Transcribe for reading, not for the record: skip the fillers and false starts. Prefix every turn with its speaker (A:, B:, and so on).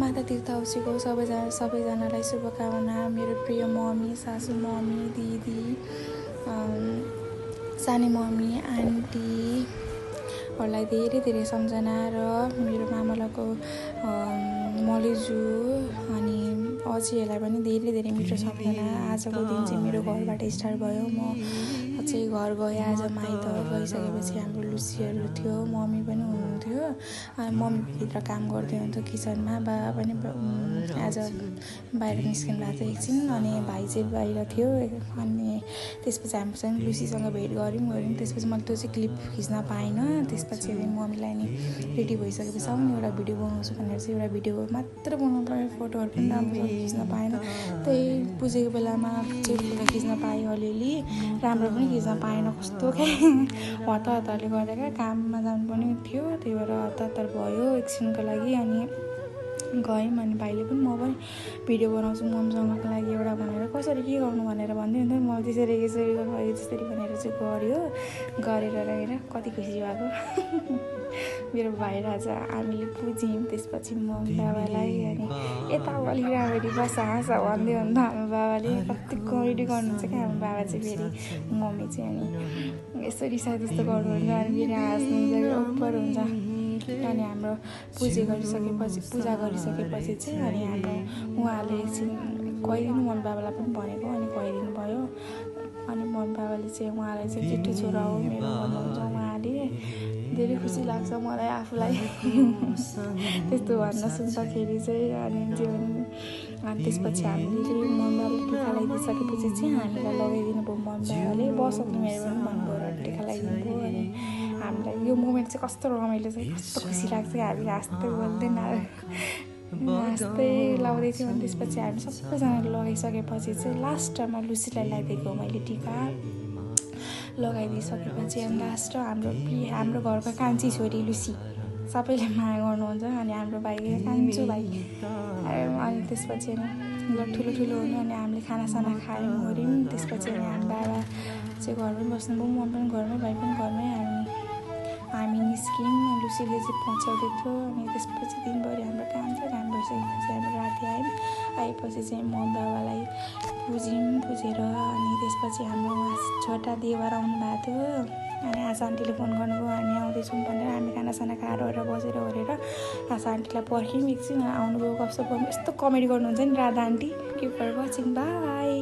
A: माता तीर्थ औँसीको सबैजनालाई शुभकामना। मेरो प्रिय मम्मी, सासू मम्मी, दिदी, सानी मम्मी, आन्टीहरूलाई धेरै धेरै सम्झना र मेरो मामलाको मलेजु अनि अझैहरूलाई पनि धेरै धेरै मिठो सम्झना। आजको दिन चाहिँ मेरो घरबाट स्टार्ट भयो। म चाहिँ घर गएँ। आज माइत गइसकेपछि हाम्रो लुसीहरू थियो, मम्मी पनि हुनुहुन्थ्यो। मम्मी भित्र काम गर्दै हुन्थ्यो किचनमा, बाबा पनि आज बाहिर निस्किनु भएको थियो एकछिन। अनि भाइ चाहिँ बाहिर थियो। अनि त्यसपछि हामीसँग लुसीसँग भेट गऱ्यौँ। त्यसपछि मैले त्यो चाहिँ क्लिप खिच्न पाइनँ। त्यसपछि मम्मीलाई नि रेडी भइसकेपछि आउनु एउटा भिडियो बनाउँछु भनेर चाहिँ एउटा भिडियो मात्र बनाउनु पाएँ। फोटोहरू पनि राम्रोसँग खिच्न पाएन। त्यही पुजेको बेलामा चाहिँ फोटो खिच्न पाएँ, अलिअलि राम्रो पनि खिच्न पाएन। कस्तो क्या हतारले गर्दा क्या काममा जानु पनि थियो, त्यही भएर हतार भयो एकछिनको लागि। अनि गयौँ। अनि भाइले पनि म पनि भिडियो बनाउँछु मम्मीसँगको लागि एउटा भनेर कसरी के गर्नु भनेर भन्दै हुन्थ्यो। म त्यसरी भनेर चाहिँ गरेर हेर कति खुसी भएको। मेरो भाइ राजा हामीले पुज्यौँ। त्यसपछि मम्मी बाबालाई अनि यता अलिक राम्ररी बस हाँस भन्दै हुन्थ्यो हाम्रो बाबाले। कति कमेडी गर्नुहुन्छ क्या हाम्रो बाबा चाहिँ। फेरि मम्मी चाहिँ अनि यसो रिसाए जस्तो गर्नुहुन्छ अनि फेरि हाँस्नुहुन्छ, ओभर हुन्छ। अनि हाम्रो पूजा गरिसकेपछि चाहिँ अनि हाम्रो उहाँले एकछिन खुवाइदिनु मम्मी बाबालाई पनि भनेको, अनि खुवाइदिनु भयो। अनि मम्मी बाबाले चाहिँ उहाँलाई चाहिँ छिट्टो छोरा हो मेरो भन्नुहुन्छ उहाँले। धेरै खुसी लाग्छ मलाई आफूलाई त्यस्तो भन्न सुन्दाखेरि चाहिँ। अनि त्यसपछि हामीले मम्मी बाबाले टिका लगाइदिइसकेपछि चाहिँ हामीलाई लगाइदिनु भयो मम्मी बाबाले। बस्नु मेरो पनि भन्नुभयो र टिका लगाइदिनु भयो। अनि हामीलाई यो मोमेन्ट चाहिँ कस्तो रमाइलो चाहिँ, कस्तो खुसी लाग्छ कि हामी हाँस्दै लाउँदै थियौँ। अनि त्यसपछि हामी सबैजनाले लगाइसकेपछि चाहिँ लास्टमा लुसीलाई लगाइदिएको मैले टिका लगाइदिइसकेपछि। अनि लास्ट हाम्रो घरको कान्छी छोरी लुसी सबैले माया गर्नुहुन्छ। अनि हाम्रो भाइ कान्छो भाइ। अनि त्यसपछि ठुलो हुनु। अनि हामीले खानासाना खायौँ गऱ्यौँ। त्यसपछि अनि हाम्रो बाबा चाहिँ घरमै बस्नुभयो, म पनि घरमै, भाइ पनि घरमै। हामी निस्क्यौँ। लुसीले चाहिँ पछ्याउँदै थियो। अनि त्यसपछि दिनभरि हाम्रो काम थियो। काम भइसकेपछि हामी राति आएपछि चाहिँ मम्मी बाबालाई पुजेर अनि त्यसपछि हाम्रो छोटा देवर आउनु भएको थियो। अनि आशा आन्टीले फोन गर्नुभयो हामी आउँदैछौँ भनेर। हामी खानासाना खाएर बसेर ओरेर आशा आन्टीलाई पर्ख्यौँ एकछिन। आउनुभयो, गफसफ गर्नु। यस्तो कमेडी गर्नुहुन्छ नि Radha aunty. Keep for watching, by.